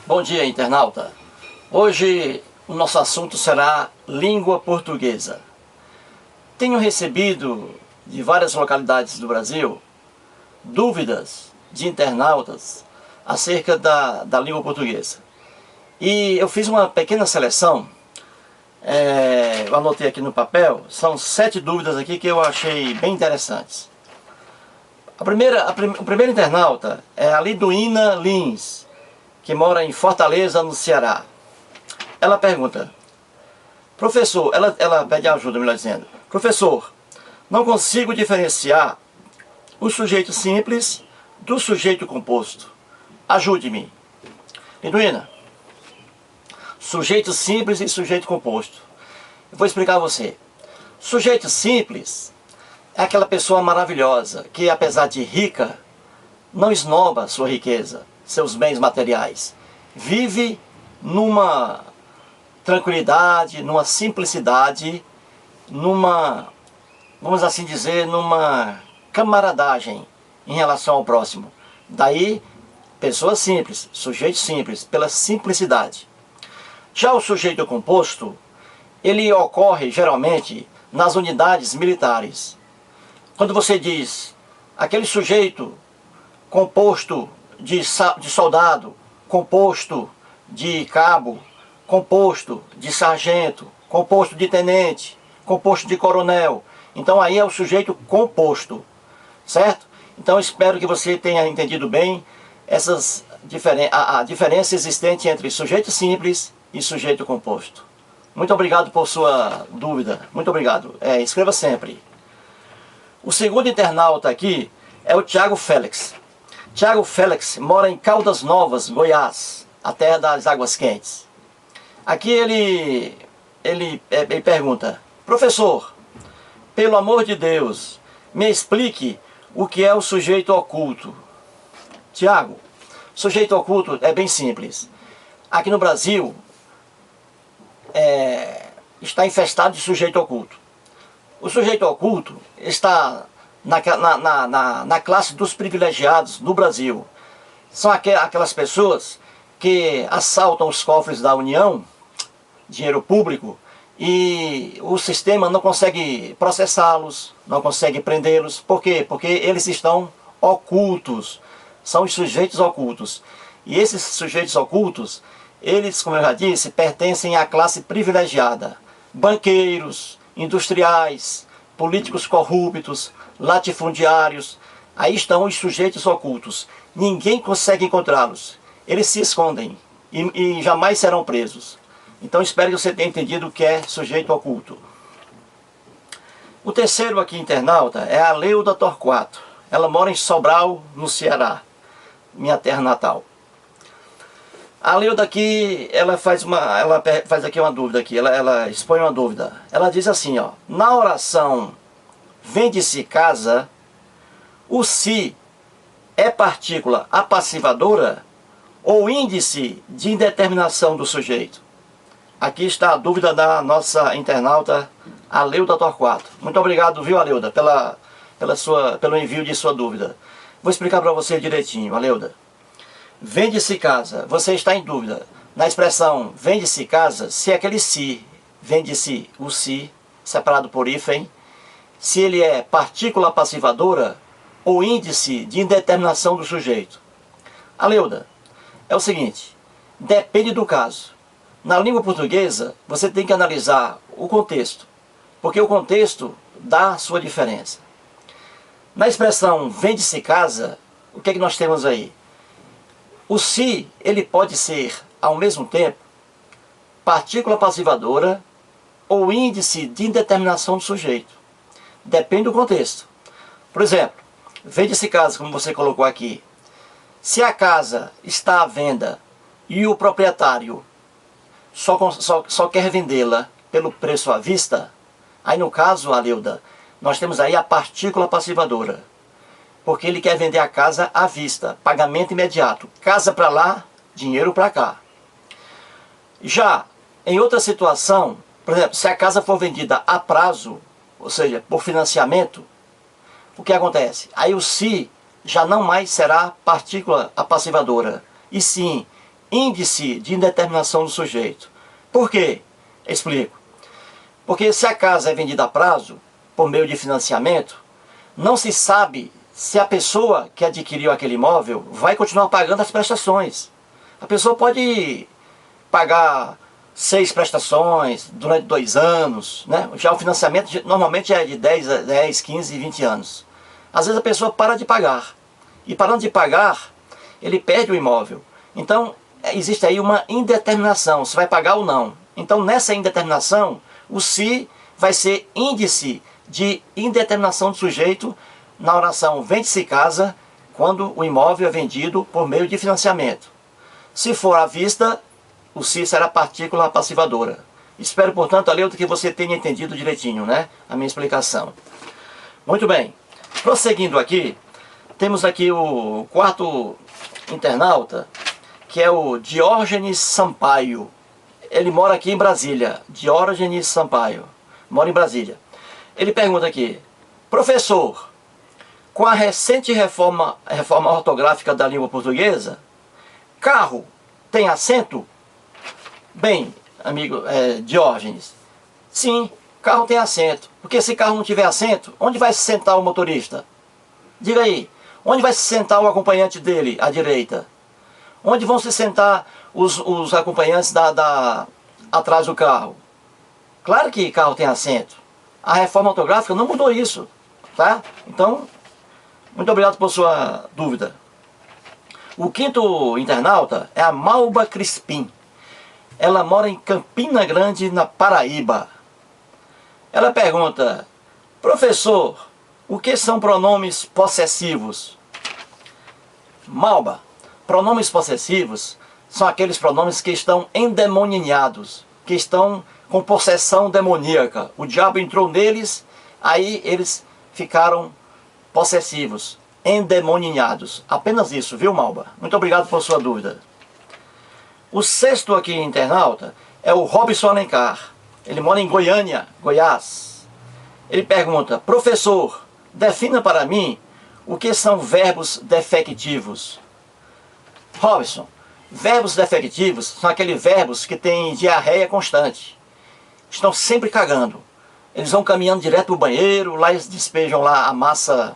Bom dia, internauta. Hoje o nosso assunto será língua portuguesa. Tenho recebido de várias localidades do Brasil dúvidas de internautas acerca da língua portuguesa. E eu fiz uma pequena seleção, eu anotei aqui no papel, são 7 dúvidas aqui que eu achei bem interessantes. O primeiro internauta é a Liduína Lins, que mora em Fortaleza, no Ceará. Ela pergunta: professor, ela pede ajuda, melhor dizendo: professor, não consigo diferenciar o sujeito simples do sujeito composto. Ajude-me. Liduína, sujeito simples e sujeito composto. Eu vou explicar a você. Sujeito simples é aquela pessoa maravilhosa que, apesar de rica, não esnoba sua riqueza, seus bens materiais. Vive numa tranquilidade, numa simplicidade, vamos assim dizer, numa camaradagem em relação ao próximo. Daí, pessoa simples, sujeito simples, pela simplicidade. Já o sujeito composto, ele ocorre geralmente nas unidades militares. Quando você diz aquele sujeito composto de soldado, composto de cabo, composto de sargento, composto de tenente, composto de coronel, então aí é o sujeito composto, certo? Então espero que você tenha entendido bem a diferença existente entre sujeito simples e sujeito composto. Muito obrigado por sua dúvida, muito obrigado. Escreva sempre. O segundo internauta aqui é o Thiago Félix. Thiago Félix mora em Caldas Novas, Goiás, a terra das águas quentes. Aqui ele pergunta: professor, pelo amor de Deus, me explique o que é o sujeito oculto. Tiago, sujeito oculto é bem simples. Aqui no Brasil está infestado de sujeito oculto. O sujeito oculto está na classe dos privilegiados no Brasil. São aquelas pessoas que assaltam os cofres da União, dinheiro público, e o sistema não consegue processá-los, não consegue prendê-los. Por quê? Porque eles estão ocultos, são os sujeitos ocultos. E esses sujeitos ocultos, eles, como eu já disse, pertencem à classe privilegiada. Banqueiros, industriais, políticos corruptos, latifundiários, aí estão os sujeitos ocultos. Ninguém consegue encontrá-los. Eles se escondem e jamais serão presos. Então espero que você tenha entendido o que é sujeito oculto. O terceiro aqui internauta é a Leuda Torquato. Ela mora em Sobral, no Ceará, minha terra natal. A Leuda aqui, ela faz aqui uma dúvida aqui, ela expõe uma dúvida. Ela diz assim, ó: na oração vende-se casa, o se é partícula apassivadora ou índice de indeterminação do sujeito? Aqui está a dúvida da internauta Aleuda Torquato. Muito obrigado, viu, Aleuda, pelo envio de sua dúvida. Vou explicar para você direitinho, Aleuda. Vende-se casa, você está em dúvida. Na expressão vende-se casa, se aquele se, vende-se o se, separado por hífen, se ele é partícula passivadora ou índice de indeterminação do sujeito. Aleuda, é o seguinte, depende do caso. Na língua portuguesa, você tem que analisar o contexto, porque o contexto dá a sua diferença. Na expressão vende-se casa, o que é que nós temos aí? O se, ele pode ser, ao mesmo tempo, partícula passivadora ou índice de indeterminação do sujeito. Depende do contexto. Por exemplo, vende-se casa, como você colocou aqui. Se a casa está à venda e o proprietário só quer vendê-la pelo preço à vista, aí no caso, Aleuda, nós temos aí a partícula passivadora. Porque ele quer vender a casa à vista, pagamento imediato. Casa para lá, dinheiro para cá. Já em outra situação, por exemplo, se a casa for vendida a prazo, ou seja, por financiamento, o que acontece? Aí o se já não mais será partícula apassivadora, e sim índice de indeterminação do sujeito. Por quê? Explico. Porque se a casa é vendida a prazo, por meio de financiamento, não se sabe se a pessoa que adquiriu aquele imóvel vai continuar pagando as prestações. A pessoa pode pagar 6 prestações durante 2 anos, né? Já o financiamento normalmente é de 10, 15, 20 anos. Às vezes a pessoa para de pagar. E parando de pagar, ele perde o imóvel. Então, existe aí uma indeterminação, se vai pagar ou não. Então, nessa indeterminação, o se vai ser índice de indeterminação do sujeito na oração vende-se casa, quando o imóvel é vendido por meio de financiamento. Se for à vista, o se será partícula passivadora. Espero, portanto, Aleuto, que você tenha entendido direitinho, né, a minha explicação. Muito bem. Prosseguindo aqui, temos aqui o quarto internauta, que é o Diógenes Sampaio. Ele mora aqui em Brasília. Diógenes Sampaio. Mora em Brasília. Ele pergunta aqui: professor, com a recente reforma ortográfica da língua portuguesa, carro tem acento? Bem, amigo Diógenes, sim, carro tem assento. Porque se carro não tiver assento, onde vai se sentar o motorista? Diga aí, onde vai se sentar o acompanhante dele, à direita? Onde vão se sentar os acompanhantes atrás do carro? Claro que carro tem assento. A reforma ortográfica não mudou isso, tá? Então, muito obrigado por sua dúvida. O quinto internauta é a Malba Crispim. Ela mora em Campina Grande, na Paraíba. Ela pergunta: professor, o que são pronomes possessivos? Malba, pronomes possessivos são aqueles pronomes que estão endemoniados, que estão com possessão demoníaca. O diabo entrou neles, aí eles ficaram possessivos, endemoniados. Apenas isso, viu, Malba? Muito obrigado por sua dúvida. O sexto aqui internauta é o Robson Alencar. Ele mora em Goiânia, Goiás. Ele pergunta: professor, defina para mim o que são verbos defectivos. Robson, verbos defectivos são aqueles verbos que têm diarreia constante. Estão sempre cagando. Eles vão caminhando direto para o banheiro, lá eles despejam lá a massa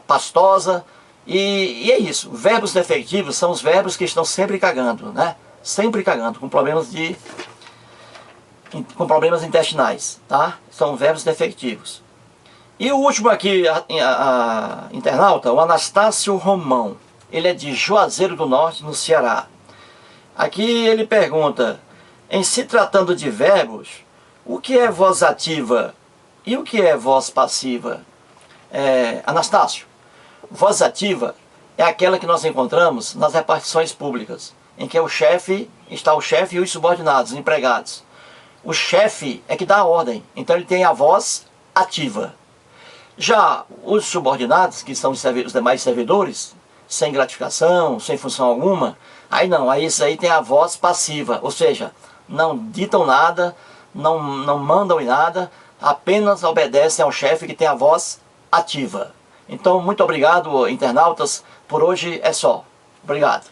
pastosa. E é isso. Verbos defectivos são os verbos que estão sempre cagando, né? Sempre cagando, com problemas intestinais, tá? São verbos defectivos. E o último aqui, a internauta, o Anastácio Romão. Ele é de Juazeiro do Norte, no Ceará. Aqui ele pergunta: em se tratando de verbos, o que é voz ativa e o que é voz passiva? Anastácio, voz ativa é aquela que nós encontramos nas repartições públicas, em que está o chefe e os subordinados, os empregados. O chefe é que dá a ordem, então ele tem a voz ativa. Já os subordinados, que são os demais servidores, sem gratificação, sem função alguma, aí não, aí isso aí tem a voz passiva, ou seja, não ditam nada, não mandam em nada, apenas obedecem ao chefe, que tem a voz ativa. Então, muito obrigado, internautas. Por hoje é só. Obrigado.